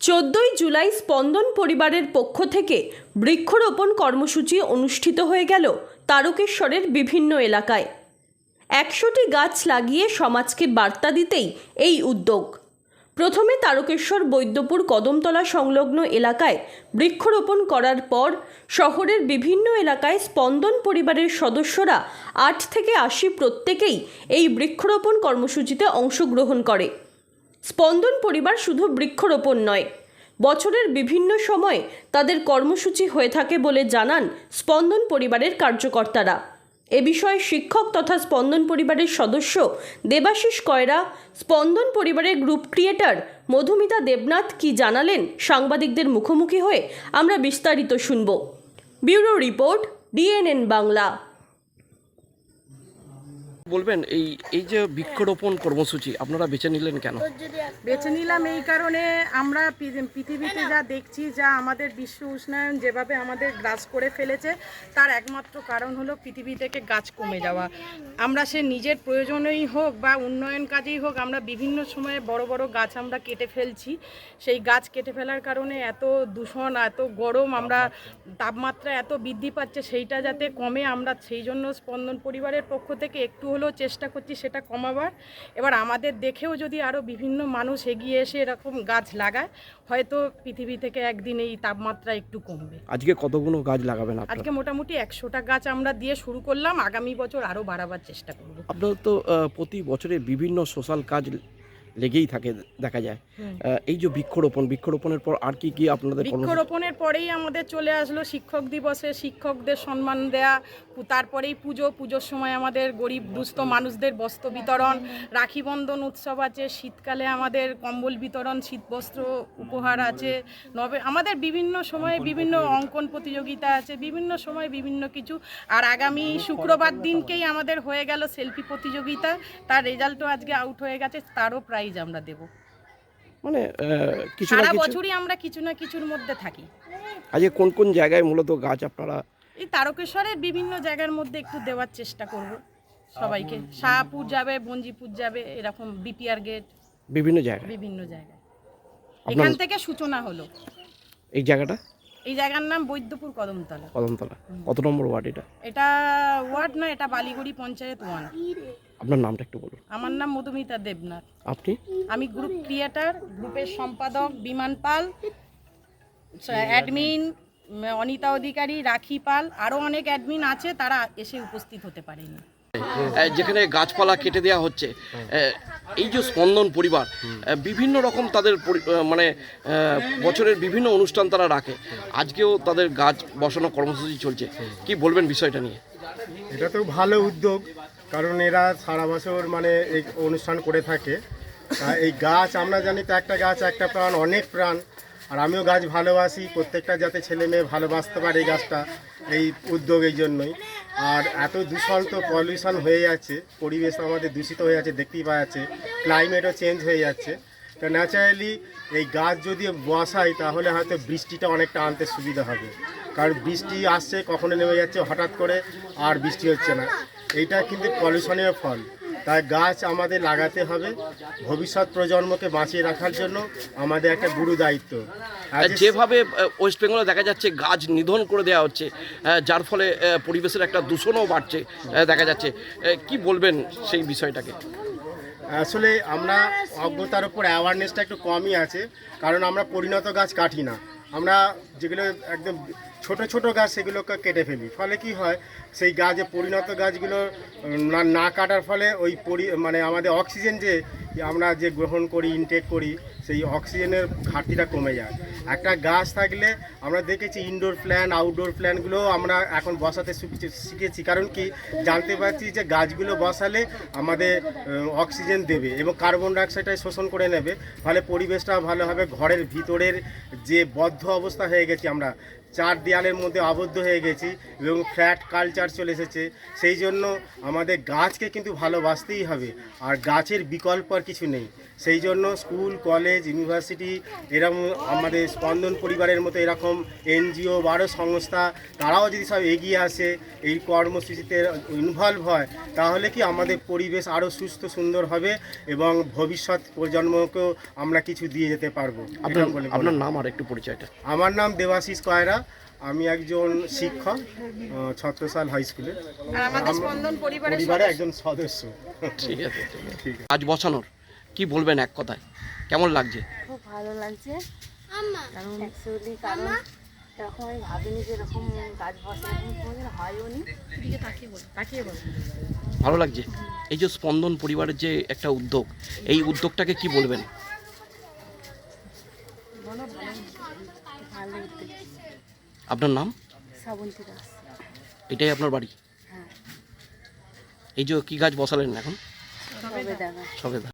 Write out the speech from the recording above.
14ই জুলাই স্পন্দন পরিবারের পক্ষ থেকে বৃক্ষরোপণ কর্মসূচি অনুষ্ঠিত হয়ে গেল তারকেশ্বরের বিভিন্ন এলাকায়। 100টি গাছ লাগিয়ে সমাজকে বার্তা দিতেই এই উদ্যোগ। প্রথমে তারকেশ্বর বৈদ্যপুর কদমতলা সংলগ্ন এলাকায় বৃক্ষরোপণ করার পর শহরের বিভিন্ন এলাকায় স্পন্দন পরিবারের সদস্যরা 8 থেকে 80 প্রত্যেকেই এই বৃক্ষরোপণ কর্মসূচিতে অংশগ্রহণ করে। স্পন্দন পরিবার শুধু বৃক্ষরোপণ নয়, বছরের বিভিন্ন সময় তাদের কর্মসূচি হয়ে থাকে বলে জানান স্পন্দন পরিবারের কার্যকর্তারা। এ বিষয়ে শিক্ষক তথা স্পন্দন পরিবারের সদস্য দেবাশিস কয়রা, স্পন্দন পরিবারের গ্রুপ ক্রিয়েটর মধুমিতা দেবনাথ কি জানালেন সাংবাদিকদের মুখোমুখি হয়ে আমরা বিস্তারিত শুনব। Bureau report, DNN Bangla. বলবেন এই যে বৃক্ষরোপণ কর্মসূচি আপনারা বেছে নিলেন কেন? বেছে নিলাম এই কারণে, আমরা পৃথিবীতে যা দেখছি, যা আমাদের বিশ্ব উষ্ণায়ন যেভাবে আমাদের গ্রাস করে ফেলেছে, তার একমাত্র কারণ হলো পৃথিবী থেকে গাছ কমে যাওয়া। আমরা সে নিজের প্রয়োজনেই হোক বা উন্নয়ন কাজেই হোক, আমরা বিভিন্ন সময়ে বড় বড় গাছ আমরা কেটে ফেলছি। সেই গাছ কেটে ফেলার কারণে এত দূষণ, এত গরম, আমরা তাপমাত্রা এত বৃদ্ধি পাচ্ছে, সেইটা যাতে কমে, আমরা সেই জন্য স্পন্দন পরিবারের পক্ষ থেকে একটু হলেও চেষ্টা করছি সেটা কমাবার। এবার আমাদের দেখেও যদি আরও বিভিন্ন মানুষ এগিয়ে এসে এরকম গাছ লাগায়, হয়তো পৃথিবী থেকে একদিন এই তাপমাত্রা একটু কমবে। আজকে কতগুলো গাছ লাগাবেন আপনারা? আজকে মোটামুটি 100টা গাছ আমরা দিয়ে শুরু করলাম, আগামী বছর আরও বাড়াবার চেষ্টা করব। আপনারা তো প্রতি বছরে বিভিন্ন সোশ্যাল কাজ লেগেই থাকে দেখা যায়। এই যে বৃক্ষরোপণের পর আর কি আপনাদের? বৃক্ষরোপণের পরেই আমাদের চলে আসলো শিক্ষক দিবসে শিক্ষকদের সম্মান দেয়া, তারপরেই পুজোর সময় আমাদের গরিব দুস্থ মানুষদের বস্ত্র বিতরণ, রাখি বন্ধন উৎসব আছে, শীতকালে আমাদের কম্বল বিতরণ, শীতবস্ত্র উপহার আছে, আমাদের বিভিন্ন সময়ে বিভিন্ন অঙ্কন প্রতিযোগিতা আছে, বিভিন্ন সময় বিভিন্ন কিছু। আর আগামী শুক্রবার দিনকেই আমাদের হয়ে গেল সেলফি প্রতিযোগিতা, তার রেজাল্টও আজকে আউট হয়ে গেছে, তারও প্রাইজ আমরা দেব। মানে সারা বছরই আমরা কিছু না কিছুর মধ্যে থাকি। আজকে কোন কোন জায়গায় মূলত গাছ আপনারা? এই তারকেশ্বরের বিভিন্ন জায়গার মধ্যে একটু দেওয়ার চেষ্টা করব সবাইকে। শাহপুর যাবে, বঞ্জিপুর যাবে, এরকম বিপিআর গেট, বিভিন্ন জায়গায়। এখান থেকে সূচনা হলো। এই জায়গার নাম বৈদ্যপুর কদমতলা। কত নম্বর ওয়ার্ড এটা? এটা ওয়ার্ড না, এটা বালিগুড়ি পঞ্চায়েত 1। আপনার নামটা একটু বলুন। আমার নাম মধুমিতা দেবনাথ। আপনি? আমি গ্রুপ ক্রিয়েটর, গ্রুপের সম্পাদক বিমান পাল, অ্যাডমিন অনিতা অধিকারী, রাখি পাল, আরও অনেক অ্যাডমিন আছে, তারা এসে উপস্থিত হতে পারেনি। যেখানে গাছপালা কেটে দেওয়া হচ্ছে, এই যে স্পন্দন পরিবার বিভিন্ন রকম তাদের মানে বছরের বিভিন্ন অনুষ্ঠান তারা রাখে, আজকেও তাদের গাছ বসানো কর্মসূচি চলছে। কি বলবেন বিষয়টা নিয়ে? এটা তো ভালো উদ্যোগ, কারণ এরা সারা বছর মানে এই অনুষ্ঠান করে থাকে। এই গাছ আমরা জানি তো, একটা গাছ একটা প্রাণ, অনেক প্রাণ। আর আমিও গাছ ভালোবাসি, প্রত্যেকটা যাতে ছেলে মেয়ে ভালোবাসতে পারে এই গাছটা, এই উদ্যোগ এই জন্যই। আর এত দূষণ তো পলিউশন হয়ে যাচ্ছে, পরিবেশ আমাদের দূষিত হয়ে যাচ্ছে, দেখতেই পাওয়া যাচ্ছে, ক্লাইমেটও চেঞ্জ হয়ে যাচ্ছে। তো ন্যাচারালি এই গাছ যদি বসাই তাহলে হয়তো বৃষ্টিটা অনেকটা আনতে সুবিধা হবে, কারণ বৃষ্টি আসছে কখনো নেমে যাচ্ছে হঠাৎ করে, আর বৃষ্টি হচ্ছে না। এইটা কিন্তু পলিউশনের ফল। তাই গাছ আমাদের লাগাতে হবে, ভবিষ্যৎ প্রজন্মকে বাঁচিয়ে রাখার জন্য আমাদের একটা গুরু দায়িত্ব। যেভাবে ওয়েস্ট বেঙ্গলে দেখা যাচ্ছে গাছ নিধন করে দেওয়া হচ্ছে, যার ফলে পরিবেশের একটা দূষণও বাড়ছে দেখা যাচ্ছে, কি বলবেন সেই বিষয়টাকে? আসলে আমরা অজ্ঞতার উপর অ্যাওয়ারনেসটা একটু কমই আছে, কারণ আমরা পরিণত গাছ কাটি না, আমরা যেগুলো একদম ছোট ছোট গাছ সেগুলোকে কেটে ফেলি। ফলে কি হয়, সেই গাছে পরিণত গাছগুলো না কাটার ফলে ওই মানে আমাদের অক্সিজেন যে আমরা যে গ্রহণ করি, ইনটেক করি, সেই অক্সিজেনের ঘাটতিটা কমে যায়। একটা গাছ থাকলে আমরা দেখেছি ইনডোর প্ল্যান্ট, আউটডোর প্ল্যান্টগুলো আমরা এখন বসাতে শিখেছি। কারণ কি, জানতে পারছি যে গাছগুলো বসালে আমাদের অক্সিজেন দেবে এবং কার্বন ডাইঅক্সাইডটা শোষণ করে নেবে, ফলে পরিবেশটা ভালো হবে। ঘরের ভিতরের যে বদ্ধ অবস্থা হয়ে গেছি আমরা, চার দেয়ালের মধ্যে আবদ্ধ হয়ে গেছি এবং ফ্ল্যাট কালচার চলে এসেছে। সেই জন্য আমাদের গাছকে কিন্তু ভালোবাসতেই হবে, আর গাছের বিকল্প আর কিছু নেই। সেই জন্য স্কুল, কলেজ, ইউনিভার্সিটি এরকম আমাদের স্পন্দন পরিবারের মতো এরকম এনজিও বা আরও সংস্থা, তারাও যদি সব এগিয়ে আসে, এই কর্মসূচিতে ইনভলভ হয়, তাহলে কি আমাদের পরিবেশ আরও সুস্থ সুন্দর হবে এবং ভবিষ্যৎ প্রজন্মকেও আমরা কিছু দিয়ে যেতে পারবো। আপনার বলে আপনার নাম আর একটু পরিচয়টা। আমার নাম দেবাশিস কয়রা, আমি একজন শিক্ষক ছত্রসাল হাই স্কুলে, আর আমাদের স্পন্দন পরিবারের পরিবারে একজন সদস্য। ঠিক আছে, ঠিক আছে। গাছ বসানোর কি বলবেন এক কথায়, কেমন লাগছে? খুব ভালো লাগছে, কারণ অ্যাকচুয়ালি কারণ এরকম আমি ভাবিনি যে এরকম গাছ বসে এরকম কোনোদিন হয়ও নি। তাকিয়ে বল। ভালো লাগছে এই যে স্পন্দন পরিবারের যে একটা উদ্যোগ, এই উদ্যোগটাকে কি বলবেন? ভালো উদ্যোগ। আপনার নাম? শ্রাবন্তী দাস। এটাই আপনার বাড়ি? হ্যাঁ, এই যে কি গাছ বসালেন এখন? তবে দেখা সবেদা।